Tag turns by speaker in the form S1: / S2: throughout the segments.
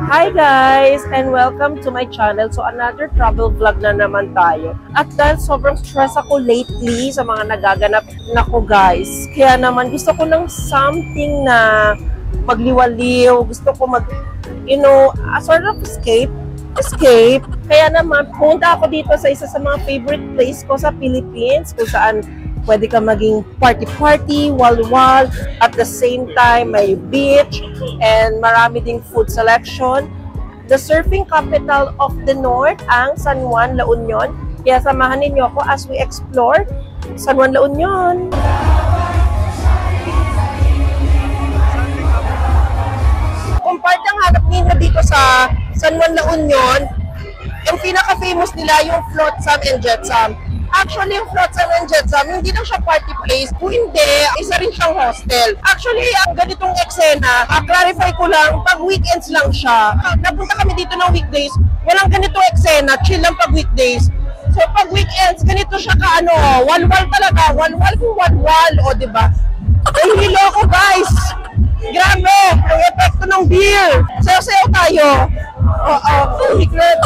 S1: Hi guys! And welcome to my channel. So another travel vlog na naman tayo. At dahil sobrang stress ako lately sa mga nagaganap nako guys. Kaya naman gusto ko ng something na magliwaliw. Gusto ko a sort of escape. Kaya naman punta ako dito sa isa sa mga favorite place ko sa Philippines. Kung saan pwede ka maging party-party, wall-wall, at the same time may beach, and marami ding food selection. The surfing capital of the North, ang San Juan, La Union. Kaya samahan ninyo ako as we explore San Juan, La Union. Kung part ang hanap ninyo dito sa San Juan, La Union, yung pinaka-famous nila yung Flotsam and Jetsam. Actually, yung Flotsam and Jetsam, hindi lang siya party place. Kung hindi, isa rin siyang hostel. Actually, ang ganitong eksena, clarify ko lang, pag weekends lang siya. Napunta kami dito ng weekdays, walang ganitong eksena, chill lang pag weekdays. So, pag weekends, ganito siya wall-wall talaga. Wall-wall kung wall-wall, o diba? Ay, hilo ko guys! Grabe! Ang epekto ng beer! Sayo-sayo tayo! Oo, secret!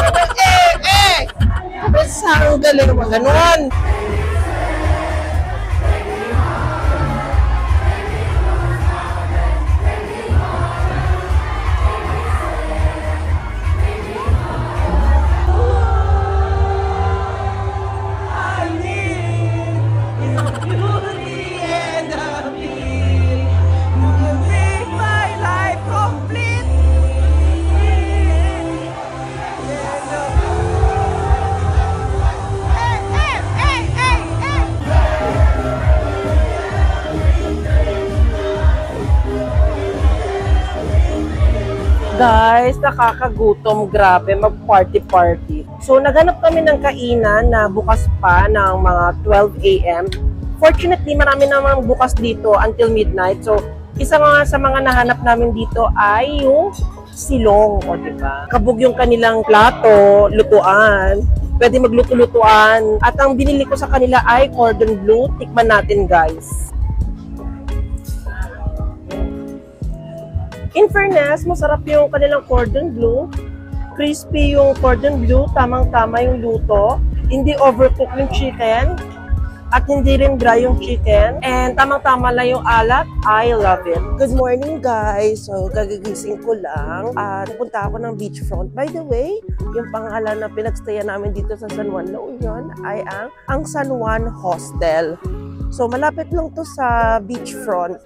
S1: Basta ang galing mo, ganun. Guys, nakakagutom, grabe, mag-party-party. So, naghanap kami ng kainan na bukas pa ng mga 12 AM. Fortunately, marami namang bukas dito until midnight. So, isa nga sa mga nahanap namin dito ay yung silong, o diba? Kabog yung kanilang plato, lutuan. Pwede magluto-lutuan. At ang binili ko sa kanila ay cordon bleu. Tikman natin, guys. In fairness, masarap yung kanilang cordon bleu. Crispy yung cordon bleu, tamang-tama yung luto. Hindi overcooked yung chicken. At hindi rin dry yung chicken. And tamang-tama lang yung alat. I love it. Good morning guys. So, gagigising ko lang. At pupunta ako ng beachfront. By the way, yung pangalan na pinagstayan namin dito sa San Juan, La Union ay ang San Juan Hostel. So, malapit lang to sa beachfront.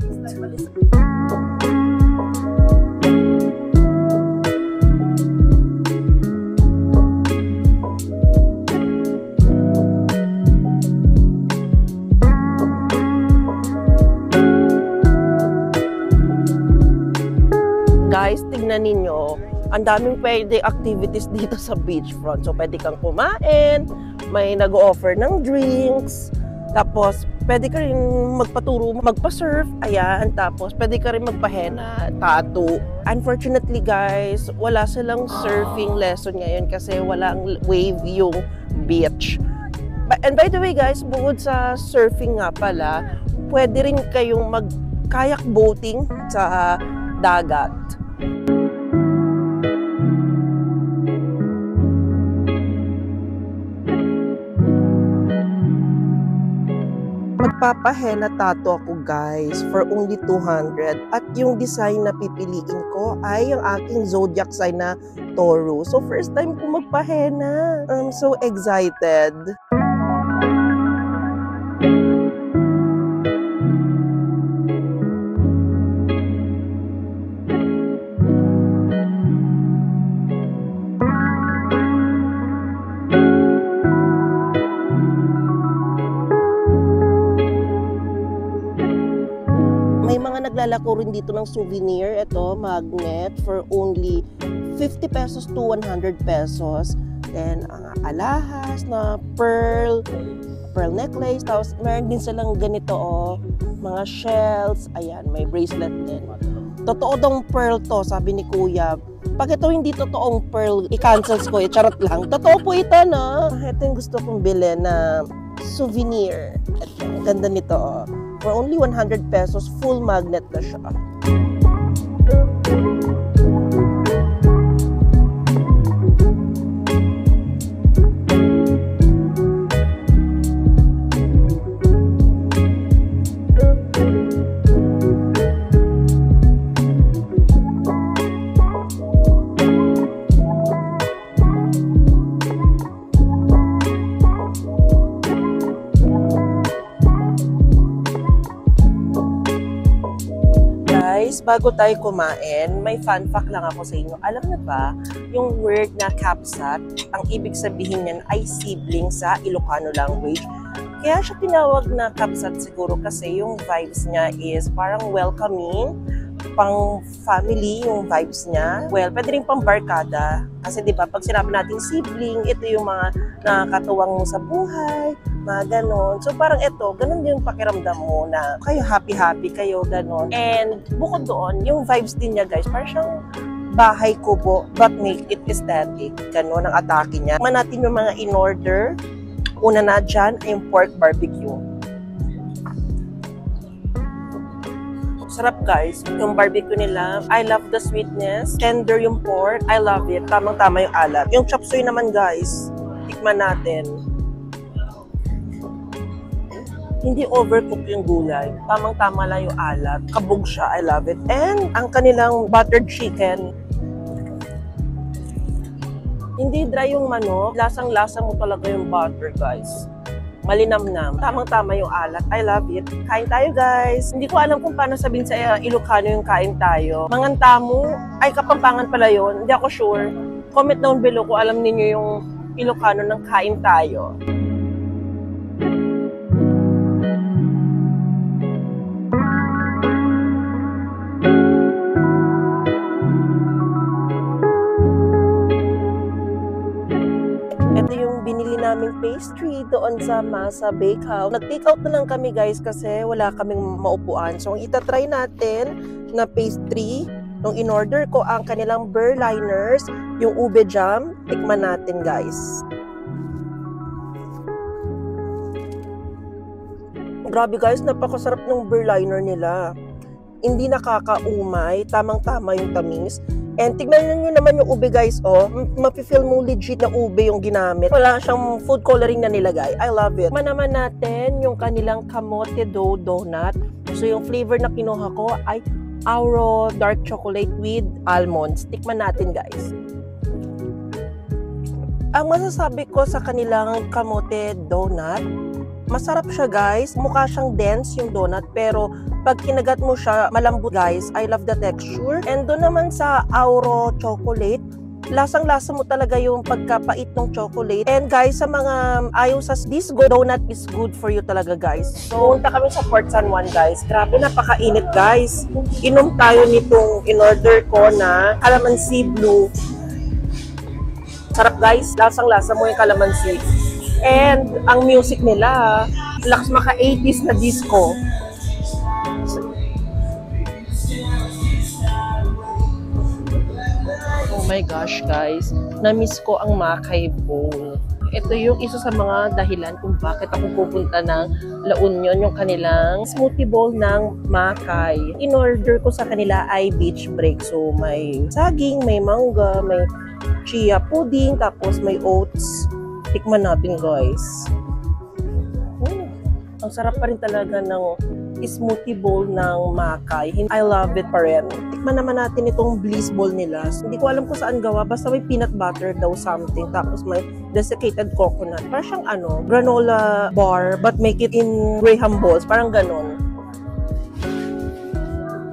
S1: Guys, tignan ninyo, ang daming pwede activities dito sa beachfront. So, pwede kang kumain, may nag-offer ng drinks, tapos pwede ka rin magpaturo, magpa-surf, ayan, tapos pwede ka rin magpahena, tattoo. Unfortunately guys, wala silang surfing lesson ngayon kasi walang wave yung beach. And by the way guys, bukod sa surfing nga pala, pwede rin kayong mag-kayak boating sa dagat. Magpapahena tattoo ako guys for only 200 at yung design na pipiliin ko ay yung aking zodiac sign na Taurus. So first time ko magpahena. I'm so excited. Naglalako rin dito ng souvenir. Ito, magnet for only 50 pesos to 100 pesos. Then, ang alahas na pearl necklace. Tapos, meron din silang ganito, mga shells. Ayan, may bracelet din. Totoo tong pearl to, sabi ni Kuya. Pag ito hindi totoong pearl, i-cancels ko. Charot lang. Totoo po ito, no? Ito yung gusto kong bilhin na souvenir. Ito, ganda nito, For only 100 pesos, full magnet na siya. bago tayo kumain, may fun fact lang ako sa inyo. Alam niyo ba, yung word na kapsat, ang ibig sabihin niyan ay sibling sa Ilocano language. Kaya siya tinawag na kapsat siguro kasi yung vibes niya is parang welcoming, pang family yung vibes niya. Well, pwede rin pang barkada. Kasi di ba pag sinabi natin sibling, ito yung mga nakakatuwang mo sa buhay, mga ganon. So parang ito, ganon din yung pakiramdam mo na kayo happy-happy kayo, ganon. And bukod doon, yung vibes din niya guys, parang siyang bahay kubo but make it aesthetic. Ganon ang atake niya. Tingnan natin yung mga in-order. Una na dyan ay yung pork barbecue. Sarap guys, yung barbecue nila. I love the sweetness. Tender yung pork. I love it. Tamang-tama yung alat. Yung chop suey naman guys, tikman natin. Hindi overcook yung gulay. Tamang-tama lang yung alat. Kabog siya. I love it. And ang kanilang buttered chicken. Hindi dry yung manok. Lasang-lasa mo talaga yung butter guys. Malinamnam. Tamang-tama yung alat. I love it. Kain tayo, guys. Hindi ko alam kung paano sabihin sa Ilocano yung kain tayo. Mangantamo. Ay, Kapampangan pala yun. Hindi ako sure. Comment down below kung alam ninyo yung Ilocano ng kain tayo. Ito yung binili naming pastry doon sa Masa Bakehouse. Nag-take out na lang kami guys kasi wala kaming maupuan. So ang itatry natin na pastry, nung in-order ko ang kanilang Berliners, yung ube jam, tikman natin guys. Grabe guys, napakasarap ng Berliner nila. Hindi nakakaumay, tamang-tama yung tamis. And tignan nyo naman yung ube guys, oh. Mapifeel mo legit na ube yung ginamit. Wala siyang food coloring na nilagay. I love it. Manaman natin yung kanilang kamote dough donut. So yung flavor na kinuha ko ay Auro dark chocolate with almonds. Tikman natin guys. Ang masasabi ko sa kanilang kamote donut, masarap siya guys. Mukha siyang dense yung donut pero pag kinagat mo siya, malambot guys. I love the texture. And doon naman sa Auro chocolate, lasang-lasa mo talaga yung pagkapait ng chocolate. And guys, sa mga ayaw sa this donut is good for you talaga guys. So, punta kami sa Port San Juan guys. Grabe, napakainit guys. Inom tayo nitong in-order ko na calamansi blue. Sarap guys. Lasang-lasa mo yung calamansi. And ang music nila, lakas maka 80s na disco. Oh my gosh guys, na-miss ko ang Makay Bowl. Ito yung isa sa mga dahilan kung bakit ako pupunta ng La Union, yung kanilang smoothie bowl ng Makay. In-order ko sa kanila ay beach break. So may saging, may mangga, may chia pudding, tapos may oats. Tikman natin guys. Ang sarap pa rin talaga ng smoothie bowl ng Makay. I love it pa rin. Tikman naman natin itong bliss bowl nila. Hindi ko alam kung saan gawa. Basta may peanut butter daw something. Tapos may desiccated coconut. Parang siyang granola bar but make it in graham balls. Parang ganon.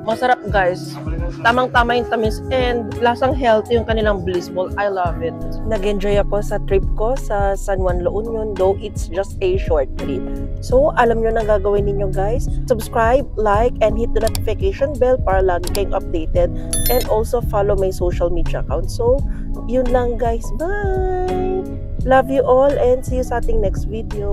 S1: Masarap guys. Tamang-tama yung tamis and lasang healthy yung kanilang bliss bowl. I love it. Nag-enjoy ako sa trip ko sa San Juan La Union, though it's just a short trip. So, alam nyo na gagawin ninyo guys. Subscribe, like, and hit the notification bell para lagi kayong updated. And also follow my social media account. So, yun lang guys. Bye! Love you all and see you sa ating next video.